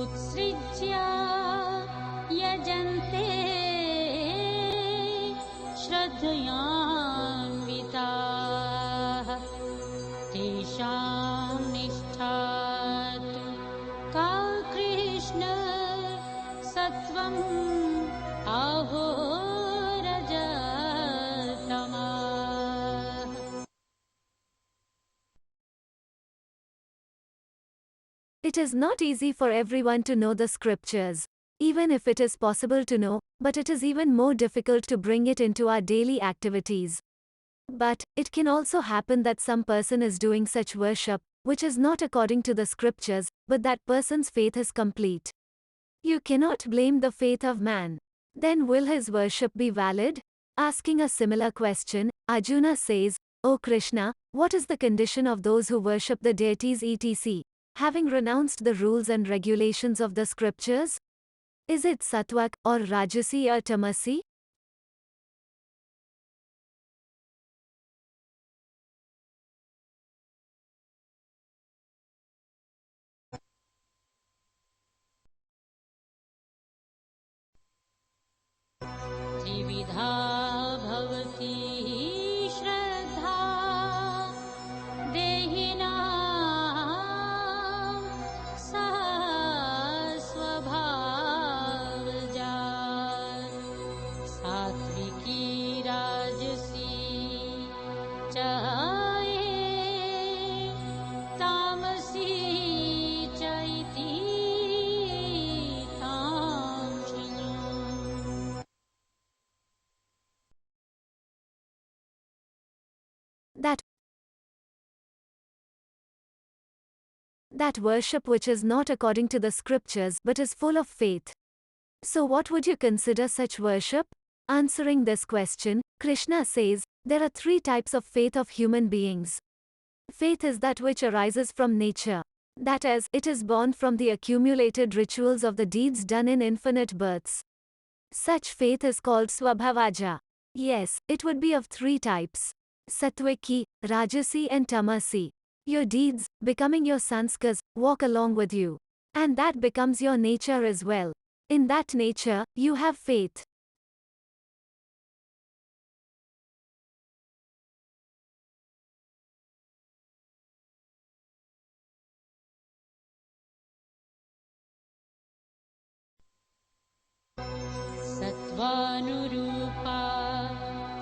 उत्सृज्य यजन्ते श्रद्धयान्विताः तेषां निष्ठा तु का Krishna सत्त्वम् अहोरजतमः. It is not easy for everyone to know the scriptures, even if it is possible to know, but it is even more difficult to bring it into our daily activities. But it can also happen that some person is doing such worship, which is not according to the scriptures, but that person's faith is complete. You cannot blame the faith of man. Then will his worship be valid? Asking a similar question, Arjuna says, O Krishna, what is the condition of those who worship the deities etc., having renounced the rules and regulations of the scriptures? Is it sāttvic, or rājasic or tamasic? त्रिविधा भवति श्रद्धा देहिनां सा स्वभावजा सात्विकी राजसी च तामसी च इति तां शृणु. That worship which is not according to the scriptures but is full of faith. So what would you consider such worship? Answering this question, Krishna says, there are three types of faith of human beings. Faith is that which arises from nature. That is, it is born from the accumulated rituals of the deeds done in infinite births. Such faith is called swabhavaja. Yes, it would be of three types: sāttvic, rājasic and tamasic. Your deeds, becoming your sanskars, walk along with you. And that becomes your nature as well. In that nature, you have faith. सत्त्वानुरूपा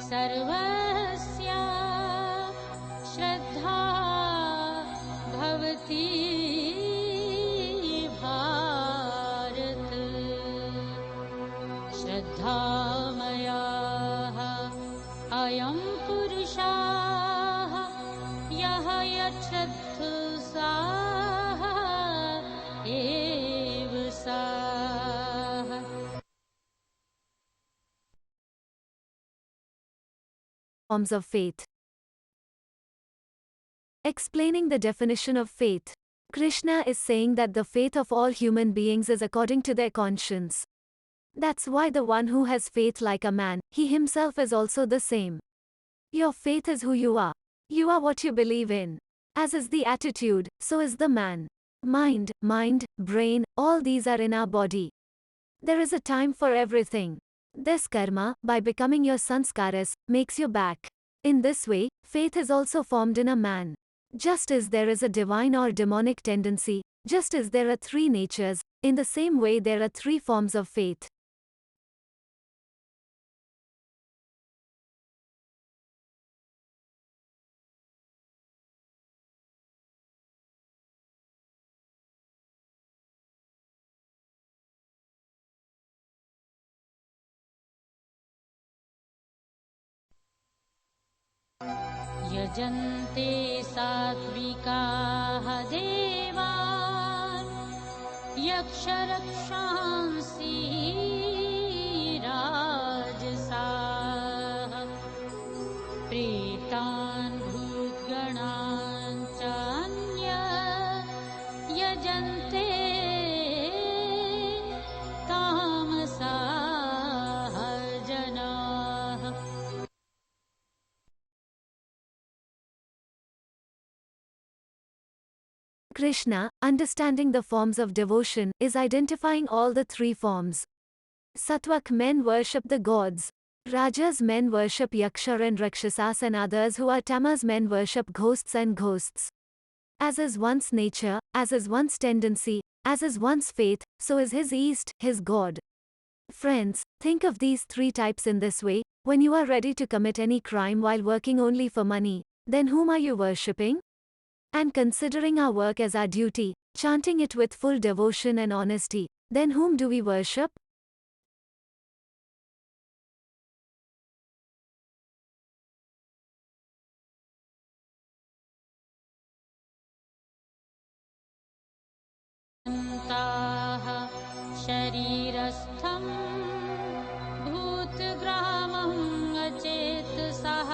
सर्वस्य श्रद्धा भवति भारत. श्रद्धामयः अयं पुरुषः यः यच्छ्रद्धसाः एव सः. Forms of faith. Explaining the definition of faith, Krishna is saying that the faith of all human beings is according to their conscience. That's why the one who has faith like a man, he himself is also the same. Your faith is who you are. You are what you believe in. As is the attitude, so is the man. Mind, brain, all these are in our body. There is a time for everything. This karma, by becoming your sanskaras, makes you back. In this way, faith is also formed in a man. Just as there is a divine or demonic tendency, just as there are three natures, in the same way there are three forms of faith. यजन्ते सात्विकाः देवान् यक्षरक्षांसि राजसाः प्रेतान् भूतगणान् चान्य यजन्ते तामसाः जनाः. Krishna, understanding the forms of devotion, is identifying all the three forms. Sāttvic men worship the gods. Rajas men worship yaksha and rakshasas, and others who are tamas men worship ghosts and ghosts. As is one's nature, as is one's tendency, as is one's faith, so is his East, his God. Friends, think of these three types in this way. When you are ready to commit any crime while working only for money, then whom are you worshipping? And considering our work as our duty, chanting it with full devotion and honesty, then whom do we worship? ताः शरीरस्थं भूतग्रामं अचेतसः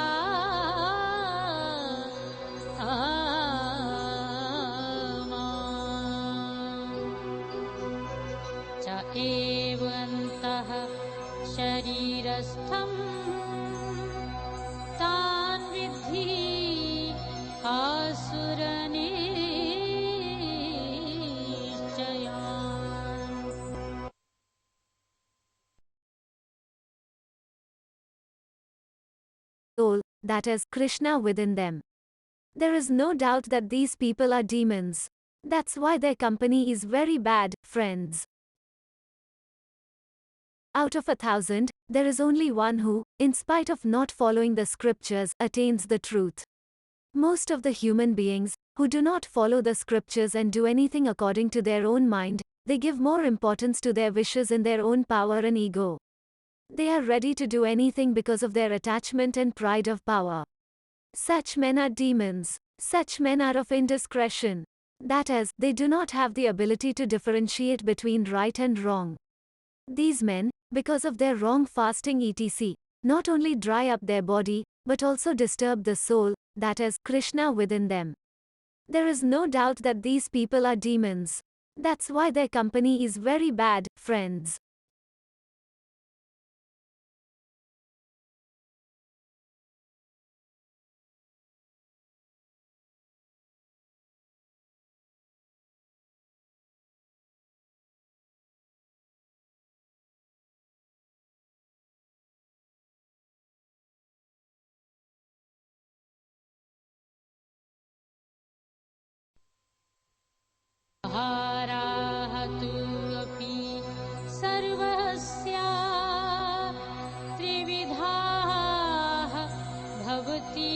च एवन्तः शरीरस्थं तान् विद्धि Soul, that is, Krishna within them. There is no doubt that these people are demons. That's why their company is very bad, friends. Out of 1,000, there is only one who, in spite of not following the scriptures, attains the truth. Most of the human beings, who do not follow the scriptures and do anything according to their own mind, they give more importance to their wishes in their own power and ego. They are ready to do anything because of their attachment and pride of power. Such men are demons. Such men are of indiscretion. That is, they do not have the ability to differentiate between right and wrong. These men, because of their wrong fasting etc., not only dry up their body, but also disturb the soul, that is, Krishna within them. There is no doubt that these people are demons. That's why their company is very bad, friends. आहाराः तु अपि सर्वस्य त्रिविधाः भवति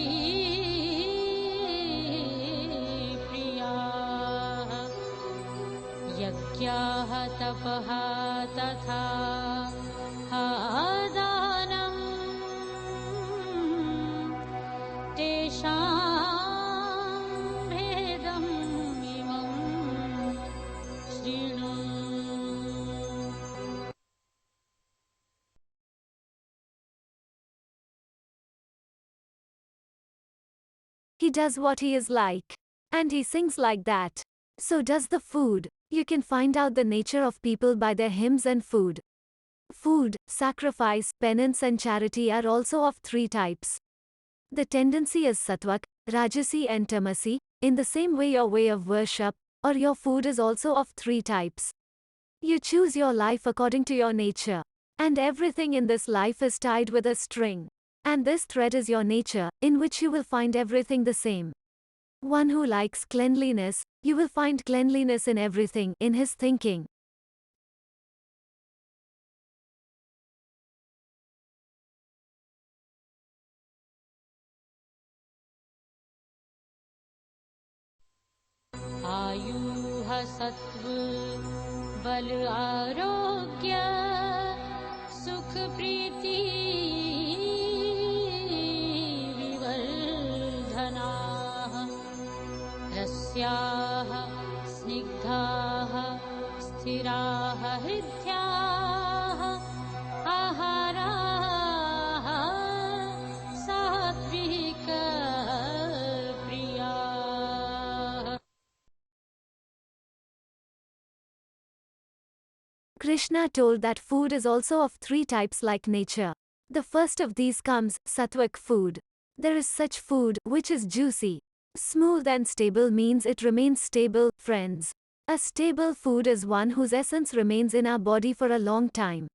प्रियाः यज्ञाः तपः तथा दानं तेषां He does what he is like. And he sings like that. So does the food. You can find out the nature of people by their hymns and food. Food, sacrifice, penance and charity are also of three types. The tendency is sāttvic, rājasic and tamasic. In the same way your way of worship, or your food is also of three types. You choose your life according to your nature. And everything in this life is tied with a string. And this thread is your nature, in which you will find everything the same. One who likes cleanliness, you will find cleanliness in everything, in his thinking. आयुः सत्त्व बल आरोग्य सुख प्रीति विवर्धनाः रस्याः स्निग्धाः स्थिराः हृद्याः आहाराः सात्विक प्रियाः. Krishna told that food is also of three types like nature. The first of these comes, sāttvic food. There is such food, which is juicy. Smooth and stable means it remains stable, friends. A stable food is one whose essence remains in our body for a long time.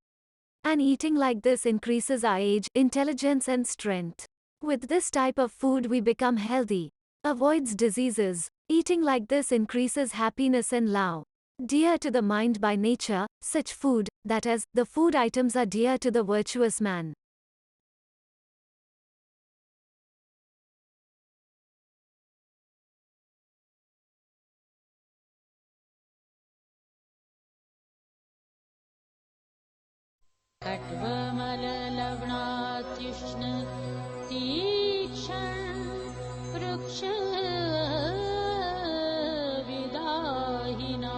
And eating like this increases our age, intelligence and strength. With this type of food we become healthy, avoids diseases. Eating like this increases happiness and love. Dear to the mind by nature, such food, that is, the food items are dear to the virtuous man. कट्वमललवणात्युष्ण तीक्ष्ण वृक्षविदाहिना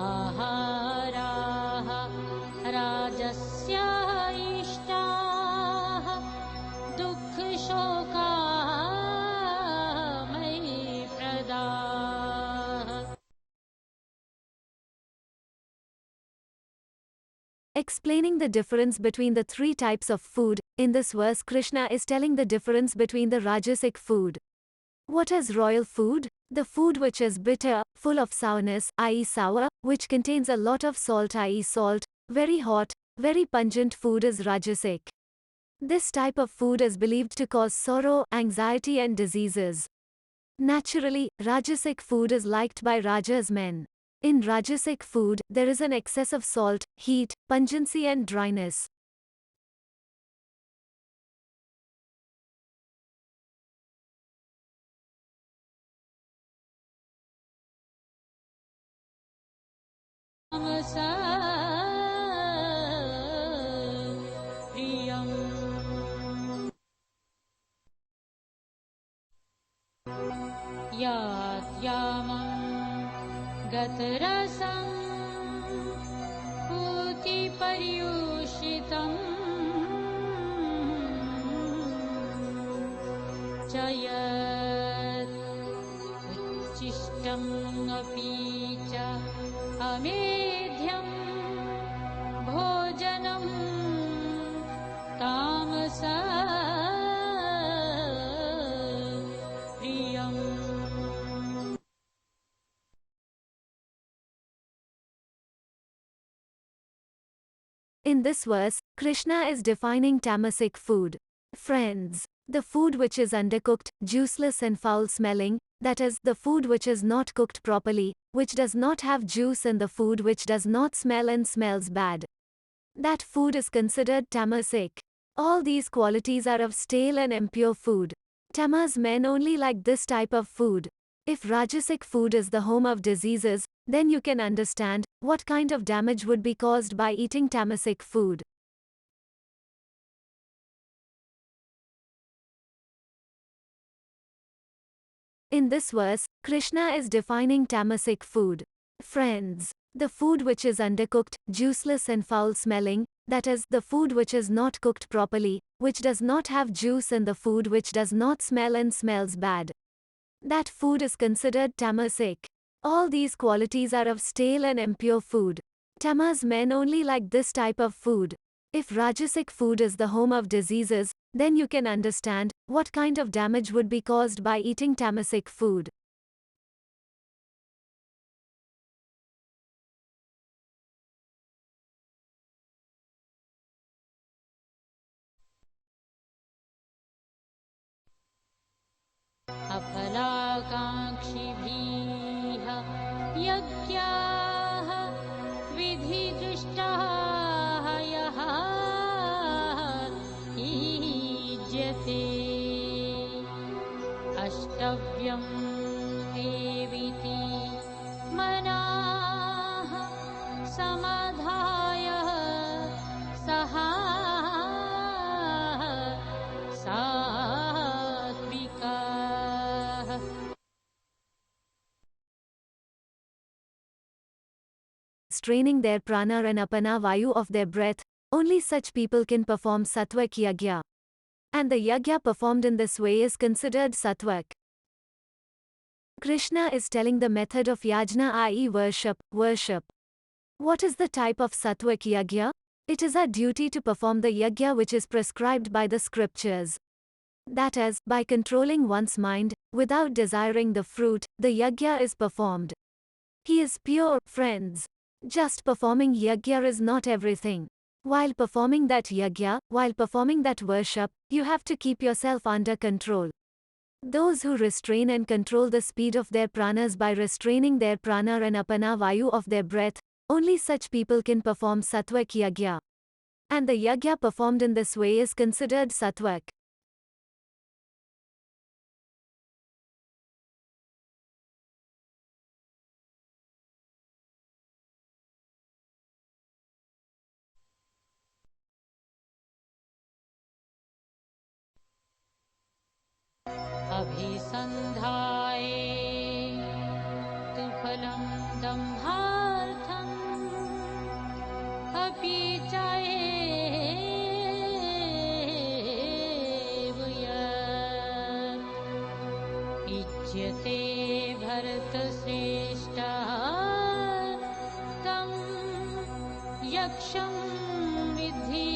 आहाराः राजस्य इष्टाः दुःखशोकामयप्रदाः. Explaining the difference between the three types of food, in this verse Krishna is telling the difference between the rājasic food. What is royal food? The food which is bitter, full of sourness, i.e. sour, which contains a lot of salt, i.e. salt, very hot, very pungent food is rājasic. This type of food is believed to cause sorrow, anxiety and diseases. Naturally, rājasic food is liked by Rajas men. In rājasic food, there is an excess of salt, heat, pungency and dryness. गतरसं पूतिपर्युषितं च यत् उच्छिष्टम् अपि च अमेध्यं भोजनं तामसप्रियम्. In this verse, Krishna is defining tamasic food. Friends, the food which is undercooked, juiceless and foul-smelling, that is, the food which is not cooked properly, which does not have juice and the food which does not smell and smells bad. That food is considered tamasic. All these qualities are of stale and impure food. Tamas men only like this type of food. If rājasic food is the home of diseases, then you can understand what kind of damage would be caused by eating tamasic food. In this verse, Krishna is defining tamasic food. Friends, the food which is undercooked, juiceless and foul-smelling, that is, the food which is not cooked properly, which does not have juice and the food which does not smell and smells bad. That food is considered tamasic. All these qualities are of stale and impure food. Tamas men only like this type of food. If rājasic food is the home of diseases, then you can understand what kind of damage would be caused by eating tamasic food. अफलाकाङ्क्षिभिः यज्ञाः विधिदृष्टाः यः युज्यते अष्टव्यं देवीति मनाः समाधाय सः sāttvic. Straining their prana and apana vayu of their breath, only such people can perform sāttvic yajña. And the yajña performed in this way is considered sāttvic. Krishna is telling the method of yajña, i.e. worship. What is the type of sāttvic yajña? It is our duty to perform the yajña which is prescribed by the scriptures. That is, by controlling one's mind, without desiring the fruit, the yajña is performed. He is pure, friends. Just performing yajña is not everything. While performing that yajña, while performing that worship, you have to keep yourself under control. Those who restrain and control the speed of their pranas by restraining their prana and apana vayu of their breath, only such people can perform sāttvic yajña. And the yajña performed in this way is considered sāttvic. अभिसन्धाये तु फलं दम्भार्थम् अपि चायेव यत् इज्यते भरतश्रेष्ठः तं यक्षं विद्धि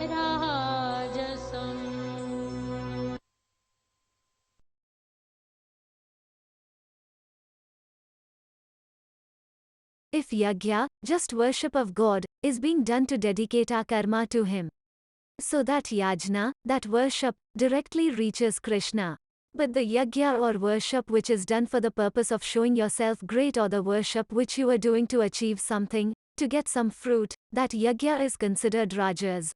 rājasam. If yajña, just worship of God, is being done to dedicate our karma to Him, so that yajña, that worship, directly reaches Krishna. But the yajña or worship which is done for the purpose of showing yourself great, or the worship which you are doing to achieve something, to get some fruit, that yajña is considered rajas.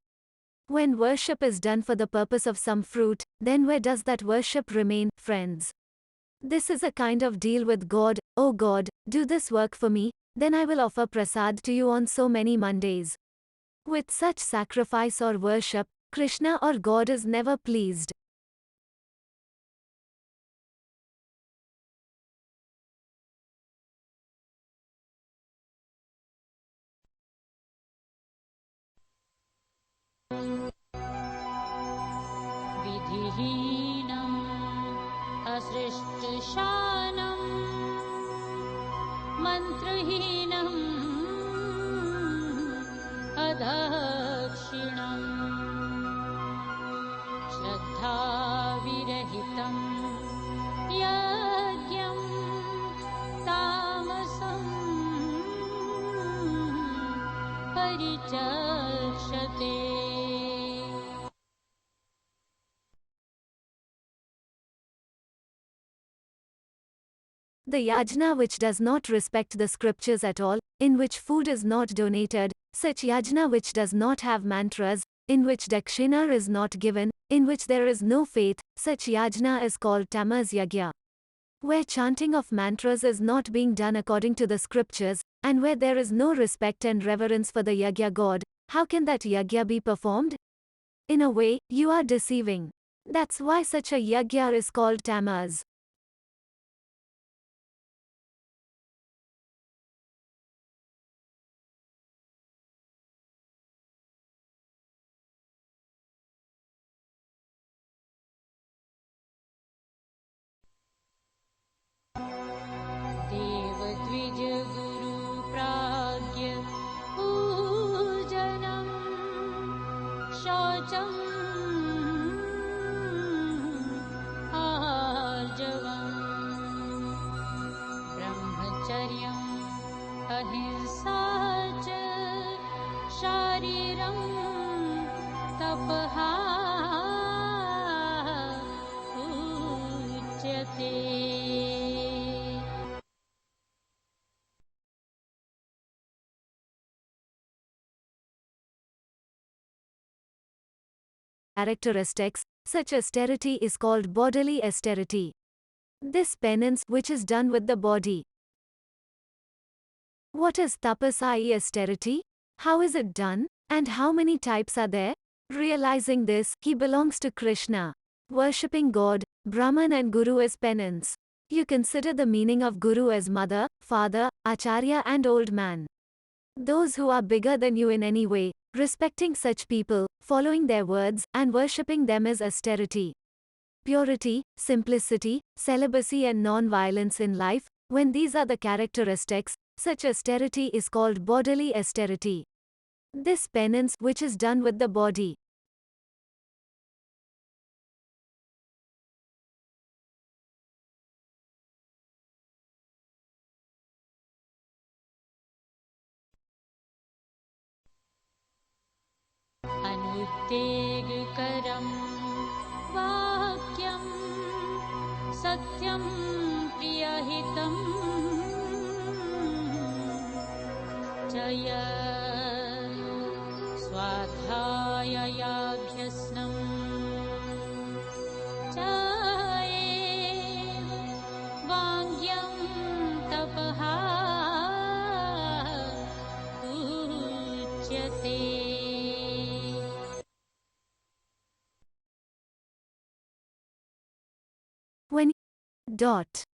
When worship is done for the purpose of some fruit, then where does that worship remain, friends? This is a kind of deal with God. Oh God, do this work for me, then I will offer prasad to you on so many Mondays. With such sacrifice or worship, Krishna or God is never pleased. विधिहीनम् असृष्टशानम् मन्त्रहीनम् अदक्षिणम् श्रद्धाविरहितम् यज्ञम् तामसम् परिचक्षते. The yajna which does not respect the scriptures at all, in which food is not donated, such yajna which does not have mantras, in which dakshina is not given, in which there is no faith, such yajna is called tamas yajña. Where chanting of mantras is not being done according to the scriptures, and where there is no respect and reverence for the yajña god, how can that yajña be performed? In a way, you are deceiving. That's why such a yajña is called tamas. देवद्विज गुरु प्राज्ञ पूजनम् शौचम् आर्जवम् ब्रह्मचर्यम् अहिंसा च शारीरम् तपः उच्यते. Characteristics, such austerity is called bodily austerity. This penance which is done with the body. What is tapas, i.e. austerity? How is it done? And how many types are there? Realizing this, he belongs to Krishna. Worshipping God, Brahman and Guru is penance. You consider the meaning of Guru as mother, father, acharya and old man. Those who are bigger than you in any way, respecting such people, following their words, and worshipping them is austerity. Purity, simplicity, celibacy and non-violence in life, when these are the characteristics, such austerity is called bodily austerity. This penance which is done with the body. अनुद्वेगकरं वाक्यं सत्यं प्रियहितं च स्वाध्याययाभ्यसनं च एव वाङ्ग्यं तपः उच्यते. When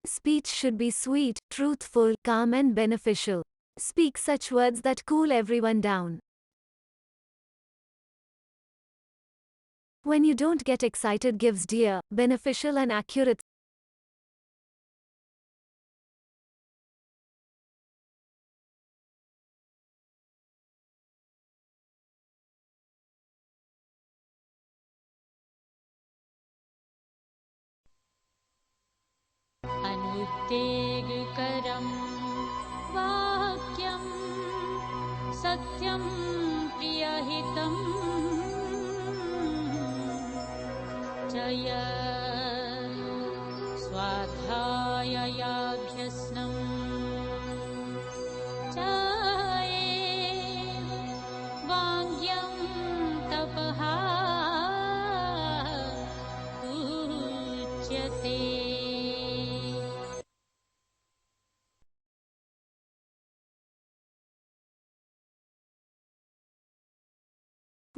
speech should be sweet, truthful, calm and beneficial. Speak such words that cool everyone down. When you don't get excited, gives dear, beneficial and accurate. अनुद्वेगकरं वाक्यं सत्यं प्रियहितं च स्वाध्याययाभ्यसनं च एव वाङ्ग्यं तपः उच्यते.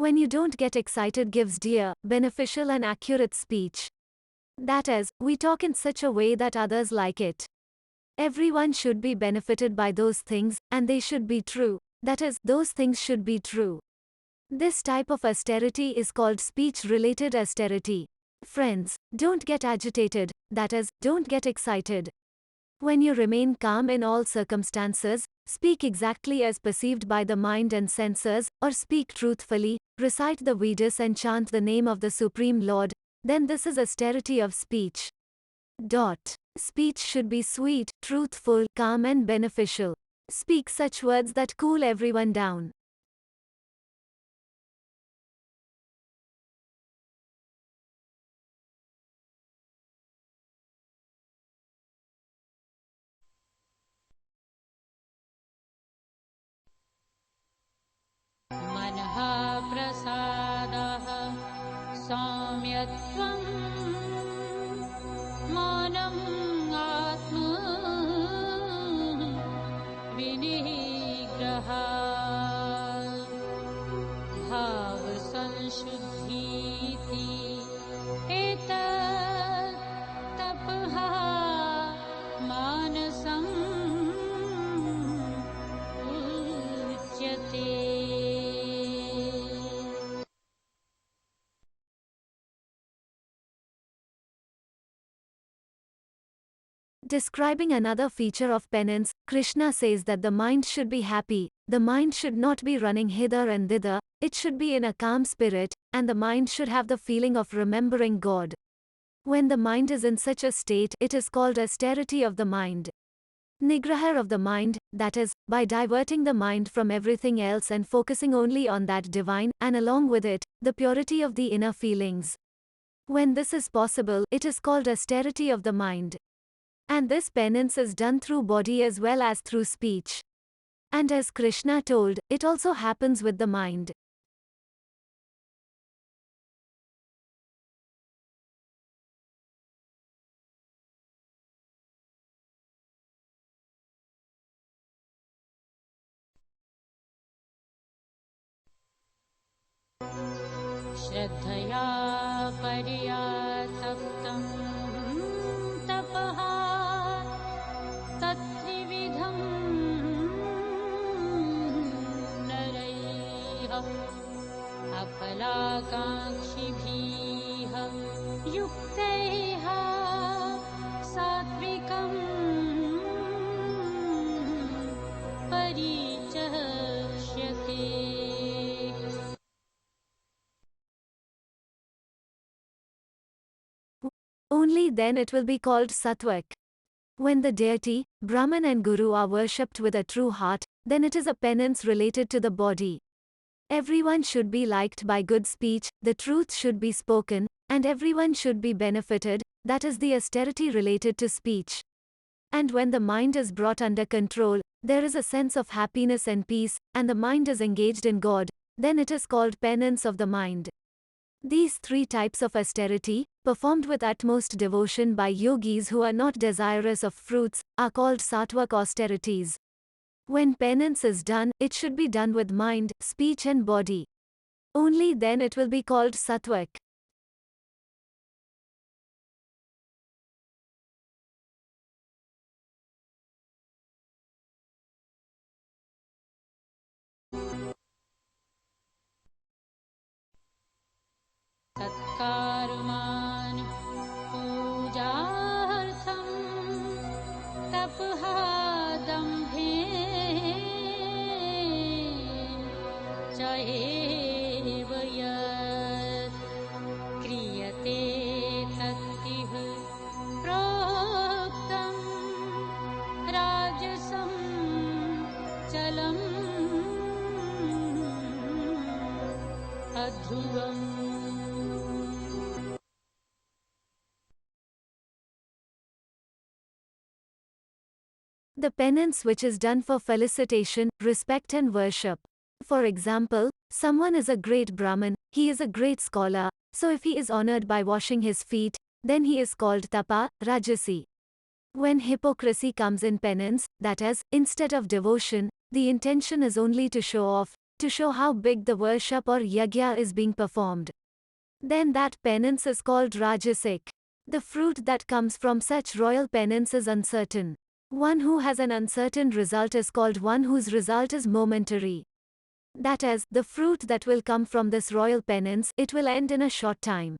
When you don't get excited, gives dear, beneficial and accurate speech. That is, we talk in such a way that others like it. Everyone should be benefited by those things, and they should be true. That is, those things should be true. This type of austerity is called speech-related austerity. Friends, don't get agitated, that is, don't get excited. When you remain calm in all circumstances, speak exactly as perceived by the mind and senses, or speak truthfully, recite the Vedas and chant the name of the Supreme Lord, then this is austerity of speech. Speech should be sweet, truthful, calm and beneficial. Speak such words that cool everyone down. मनः प्रसादः सौम्यत्वं मौनम् आत्मा विनिग्रहः भावसंशुद्धिः एतत् तपः मानसम् उच्यते. Describing another feature of penance, Krishna says that the mind should be happy, the mind should not be running hither and thither, it should be in a calm spirit, and the mind should have the feeling of remembering God. When the mind is in such a state, it is called austerity of the mind. Nigraha of the mind, that is, by diverting the mind from everything else and focusing only on that divine, and along with it, the purity of the inner feelings. When this is possible, it is called austerity of the mind. And this penance is done through body as well as through speech. And as Krishna told, it also happens with the mind. श्रद्धया पर्यातप्तं तपः तत्त्रिविधं नरैः अफलाकाङ्क्षिभिः युक्तैः सात्विकं परिचक्ष्यते. Only then it will be called sāttvic. When the deity, Brahman and Guru are worshipped with a true heart, then it is a penance related to the body. Everyone should be liked by good speech, the truth should be spoken, and everyone should be benefited, that is the austerity related to speech. And when the mind is brought under control, there is a sense of happiness and peace, and the mind is engaged in God, then it is called penance of the mind. These three types of austerity, performed with utmost devotion by yogis who are not desirous of fruits, are called sāttvic austerities. When penance is done, it should be done with mind, speech and body. Only then it will be called sāttvic. तत्कारुमान् पूजार्थं तपः दम्भेन च एव यत् क्रियते तत्तिह प्रोक्तं राजसं चलम् अध्रुवम्. The penance which is done for felicitation, respect and worship. For example, someone is a great Brahmin, he is a great scholar, so if he is honored by washing his feet, then he is called tapah, rājasic. When hypocrisy comes in penance, that is, instead of devotion, the intention is only to show off, to show how big the worship or yajña is being performed, then that penance is called rājasic. The fruit that comes from such royal penance is uncertain. One who has an uncertain result is called one whose result is momentary. That is, the fruit that will come from this royal penance, it will end in a short time.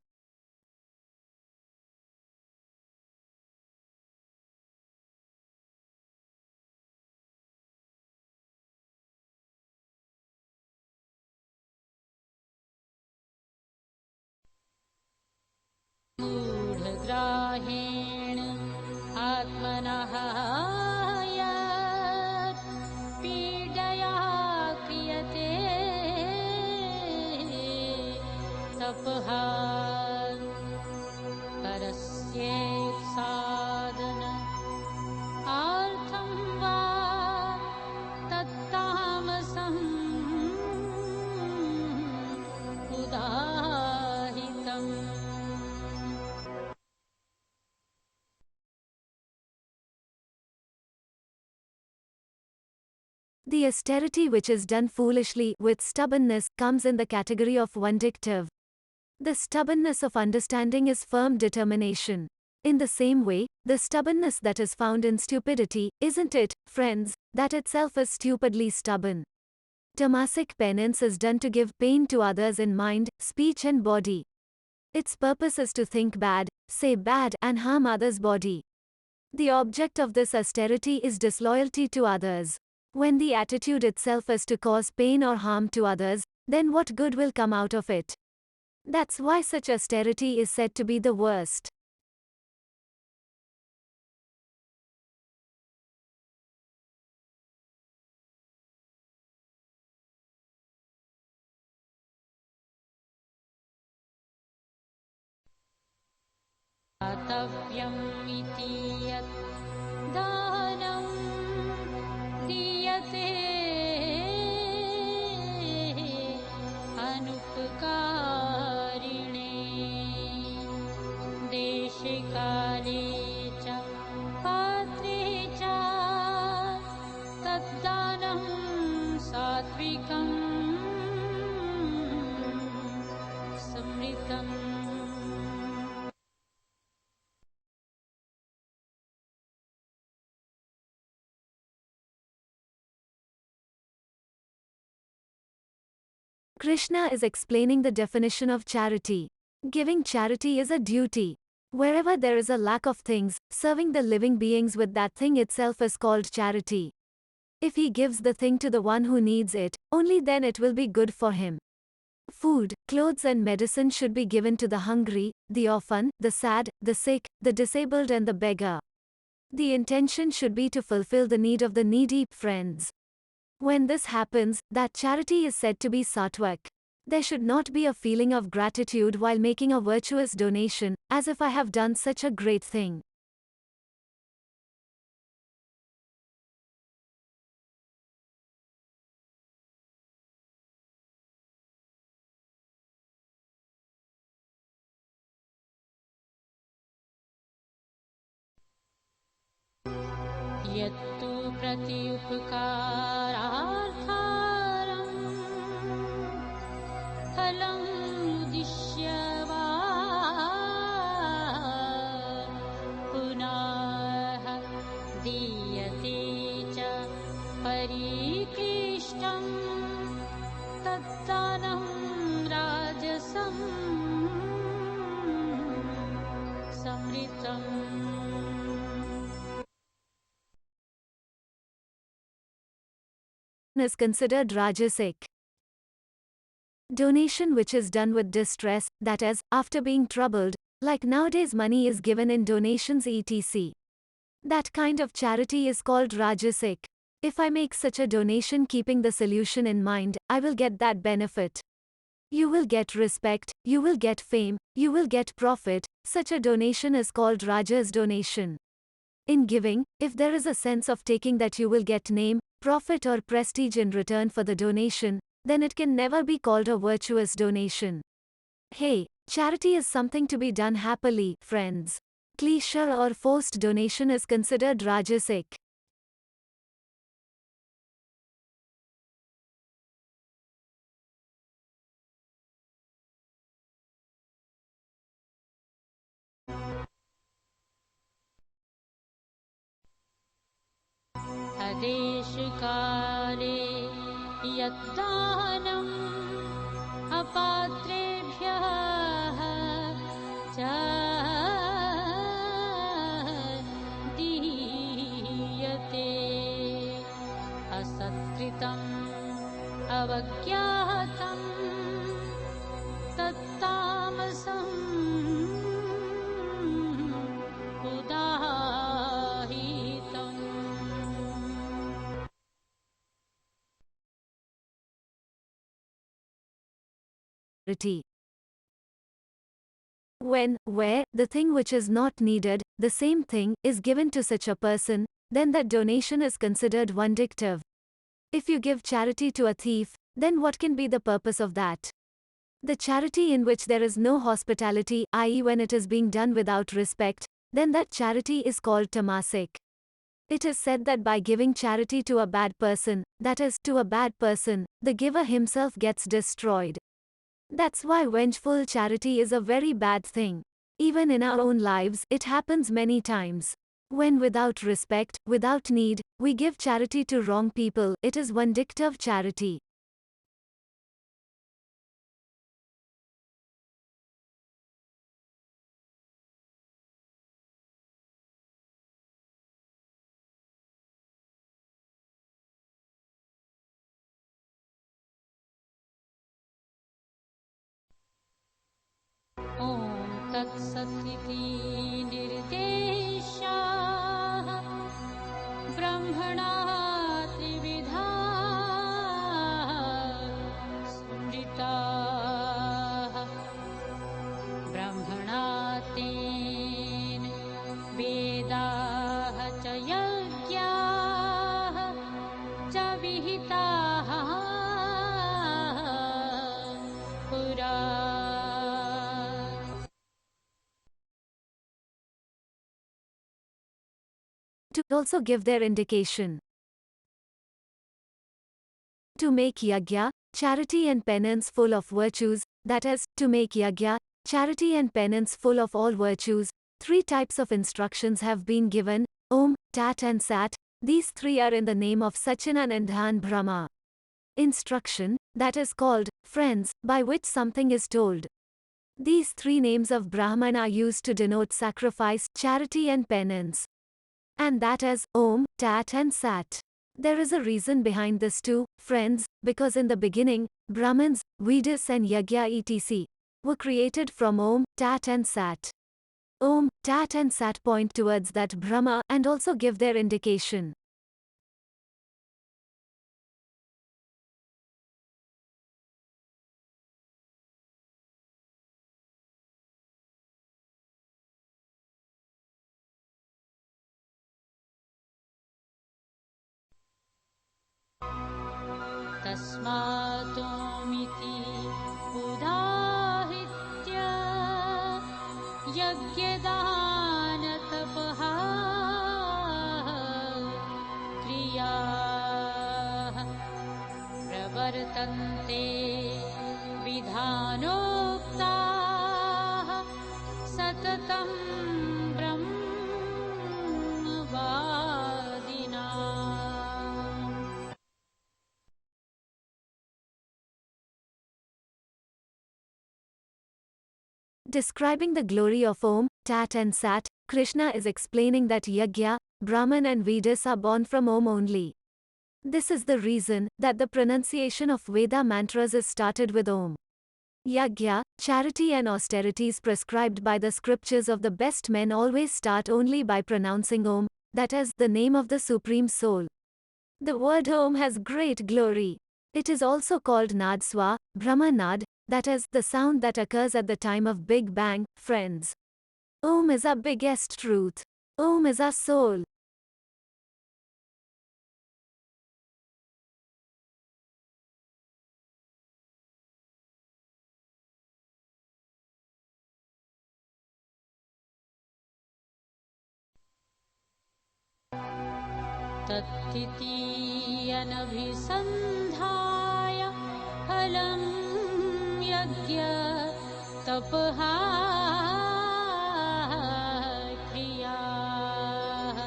मूढग्राहेण आत्मनः यत् पीडया क्रियते तपः परस्य साधन आर्थं वा तत्तामसम् उदाहितम्. The austerity which is done foolishly, with stubbornness, comes in the category of vindictive. The stubbornness of understanding is firm determination. In the same way, the stubbornness that is found in stupidity, isn't it, friends, that itself is stupidly stubborn. Tamasic penance is done to give pain to others in mind, speech and body. Its purpose is to think bad, say bad and harm others' body. The object of this austerity is disloyalty to others. When the attitude itself is to cause pain or harm to others, then what good will come out of it? That's why such austerity is said to be the worst. दातव्यम् इति यत् दानं दीयते अनुपकारिणे देशे काले च पात्रे च तद्दानं सात्विकं समृतम्. Krishna is explaining the definition of charity. Giving charity is a duty. Wherever there is a lack of things, serving the living beings with that thing itself is called charity. If he gives the thing to the one who needs it, only then it will be good for him. Food, clothes and medicine should be given to the hungry, the orphan, the sad, the sick, the disabled and the beggar. The intention should be to fulfill the need of the needy, friends. When this happens, that charity is said to be sāttvic. There should not be a feeling of gratitude while making a virtuous donation, as if I have done such a great thing. यत्तु प्रत्युपकारार्थं फलम् उद्दिश्य वा पुनः दीयते च परिक्लिष्टं तद्दानं राजसं समृतम्. Is considered rājasic. Donation which is done with distress, that is, after being troubled, like nowadays money is given in donations etc. That kind of charity is called rājasic. If I make such a donation keeping the solution in mind, I will get that benefit. You will get respect, you will get fame, you will get profit. Such a donation is called Rajas donation. In giving, if there is a sense of taking that you will get name, profit or prestige in return for the donation, then it can never be called a virtuous donation. Hey, charity is something to be done happily, friends. Cliche or forced donation is considered rājasic. अदेशकाले यद्दानम् अपात्रेभ्यः च दीयते असत्कृतम् अवज्ञातं तत्तामसम् उदाहीतम्. When, where, the thing which is not needed, the same thing, is given to such a person, then that donation is considered vindictive. If you give charity to a thief, then what can be the purpose of that? The charity in which there is no hospitality, i.e., when it is being done without respect, then that charity is called tamasic. It is said that by giving charity to a bad person, that is, to a bad person, the giver himself gets destroyed. That's why vengeful charity is a very bad thing. Even in our own lives, it happens many times. When without respect, without need, we give charity to wrong people, it is vindictive charity. ॐ तत्सदिति निर्देशाः ब्रह्मणा त्रिविधा स्मृताः ब्रह्मणा तेन वेदाः च यज्ञाः च विहिताः पुरा. To also give their indication. To make yajña, charity and penance full of virtues, that is, to make yajña, charity and penance full of all virtues, 3 types of instructions have been given, Om, Tat and Sat. These 3 are in the name of Satchidanandhan Brahma. Instruction, that is called, friends, by which something is told. These 3 names of Brahman are used to denote sacrifice, charity and penance. And that is Om, Tat and Sat. There is a reason behind this too, friends, because in the beginning, Brahmins, Vedas and Yajña etc. were created from Om, Tat and Sat. Om, Tat and Sat point towards that Brahma and also give their indication. तस्मात्त्वमिति उदाहृत्य यज्ञदानतपः क्रियाः प्रवर्तन्ते विधानोक्ताः सततं ब्रह्मवादिनाम्. Describing the glory of Om, Tat and Sat, Krishna is explaining that Yajña, Brahman and Vedas are born from Om only. This is the reason that the pronunciation of Veda mantras is started with Om. Yajña, charity and austerities prescribed by the scriptures of the best men always start only by pronouncing Om, that is, the name of the Supreme Soul. The word Om has great glory. It is also called Nad Swa, Brahma Nad, that is, the sound that occurs at the time of Big Bang, friends. Om is our biggest truth. Om is our soul. तत्तितीयनभिसन्धाय फलं यज्ञ तपः क्रियाः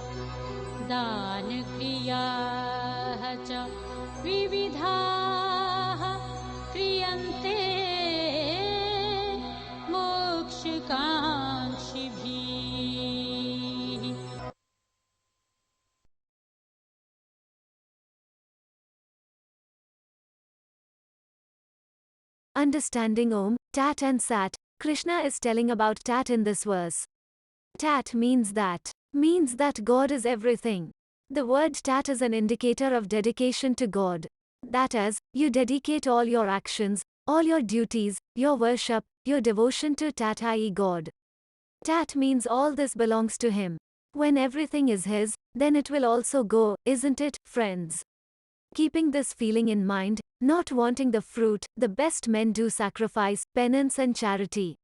दानक्रियाः च विविधाः क्रियन्ते मोक्षकाङ्क्षिभिः. Understanding Om, Tat and Sat, Krishna is telling about Tat in this verse. Tat means that God is everything. The word Tat is an indicator of dedication to God. That is, you dedicate all your actions, all your duties, your worship, your devotion to Tat, i.e. God. Tat means all this belongs to Him. When everything is His, then it will also go, isn't it, friends? Keeping this feeling in mind, not wanting the fruit, the best men do sacrifice, penance and charity.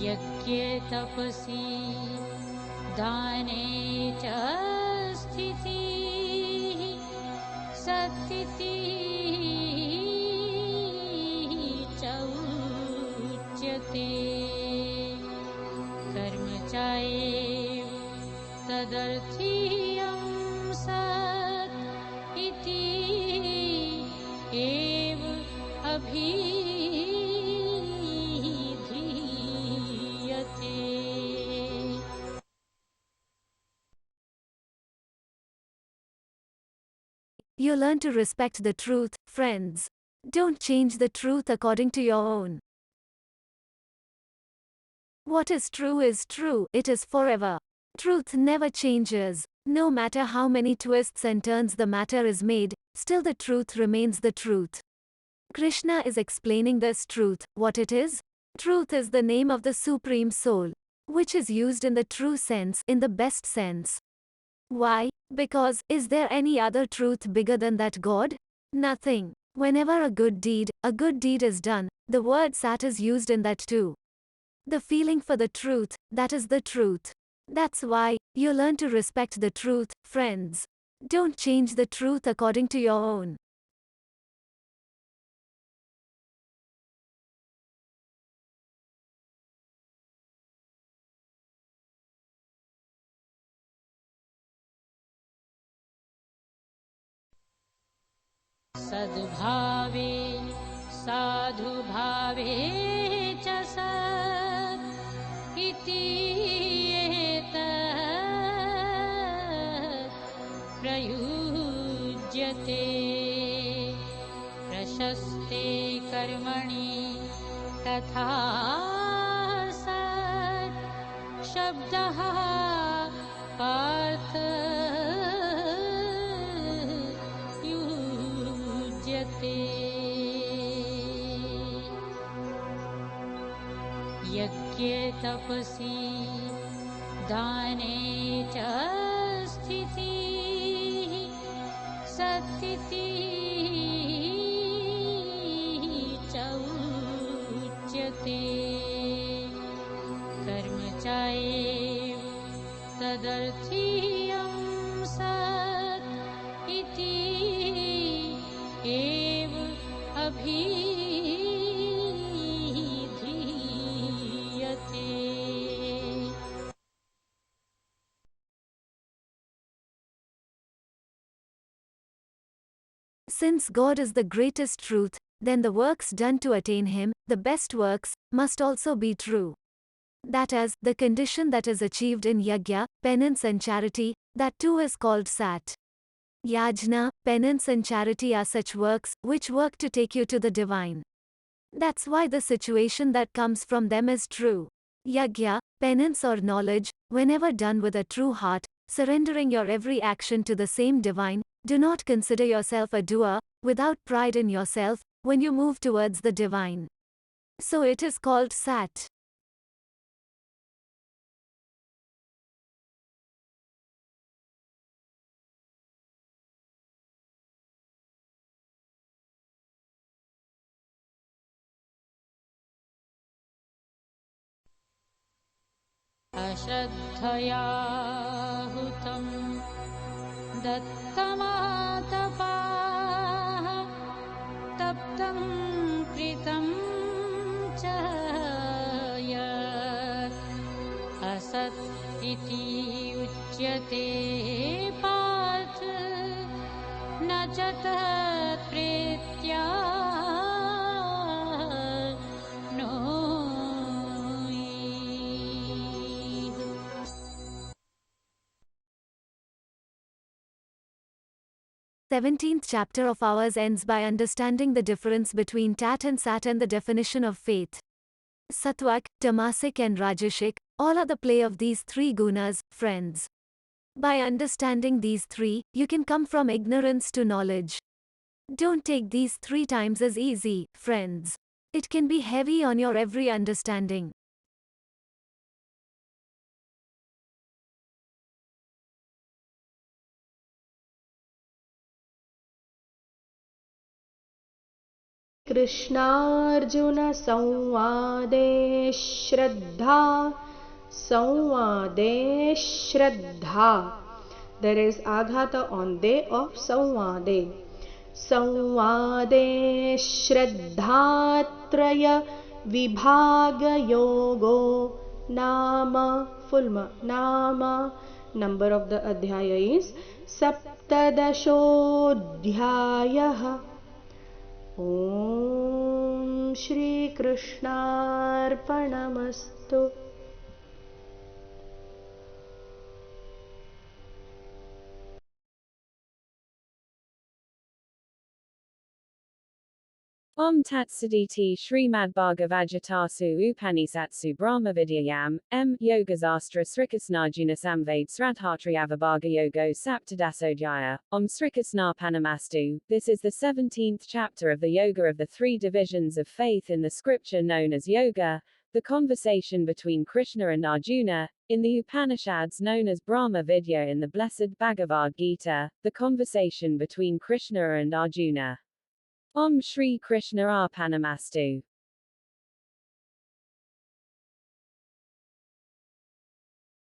यज्ञे तपसि दाने च स्थितिः सत्तितिः च उच्यते. कर्म चैव तदर्थीयं सत् इति एव अभिधीयते. You learn to respect the truth, friends. Don't change the truth according to your own. What is true, it is forever. Truth never changes. No matter how many twists and turns the matter is made, still the truth remains the truth. Krishna is explaining this truth, what it is? Truth is the name of the Supreme Soul, which is used in the true sense, in the best sense. Why? Because, is there any other truth bigger than that God? Nothing. Whenever a good deed is done, the word Sat is used in that too. The feeling for the truth, that is the truth. That's why, you learn to respect the truth, friends. Don't change the truth according to your own. सद्भावे साधुभावे च सत् इति एतत् प्रयुज्यते. प्रशस्ते कर्मणि तथा सत् शब्दः पार्थ युज्यते. तपसि दाने च स्थितिः सत्तितिः च उच्यते कर्म चैव तदर्थीयं सत् इति एव अभिधीयते। Since God is the greatest truth, then the works done to attain Him, the best works, must also be true. That is, the condition that is achieved in yajña, penance and charity, that too is called sat. Yajña, penance and charity are such works, which work to take you to the divine. That's why the situation that comes from them is true. Yajña, penance or knowledge, whenever done with a true heart, surrendering your every action to the same divine, do not consider yourself a doer, without pride in yourself, when you move towards the divine. So it is called sat. अश्रद्धया हुतं दत्तमातपाः तप्तं कृतं च यत् असत् इति उच्यते पार्थ न च तत्प्रीत्या no 17th chapter of ours ends by understanding the difference between tat and sat and the definition of faith. Sāttvic, tamasic and rājasic, all are the play of these three gunas, friends. By understanding these three, you can come from ignorance to knowledge. Don't take these 3 times as easy, friends. It can be heavy on your every understanding. कृष्णार्जुन संवादे श्रद्धा. There is aghata on day of संवादे. संवादे श्रद्धात्रय विभाग योगो नाम नाम. Number of the adhyaya is सप्तदशोऽध्यायः. ॐ श्रीकृष्णार्पणमस्तु. Om Tatsaditi Srimad Bhagavadgitasu Upanisatsu Brahmavidyayam, Yogasastra Srikasnarjuna Samvade Sradhatriyavabhaga Yogo Saptadasodhyaya, Om Srikasnarpanamastu. This is the 17th chapter of the Yoga of the 3 divisions of faith in the scripture known as Yoga, the conversation between Krishna and Arjuna, in the Upanishads known as Brahma Vidya in the blessed Bhagavad Gita, the conversation between Krishna and Arjuna. Om Shree Krishna Arpanamastu.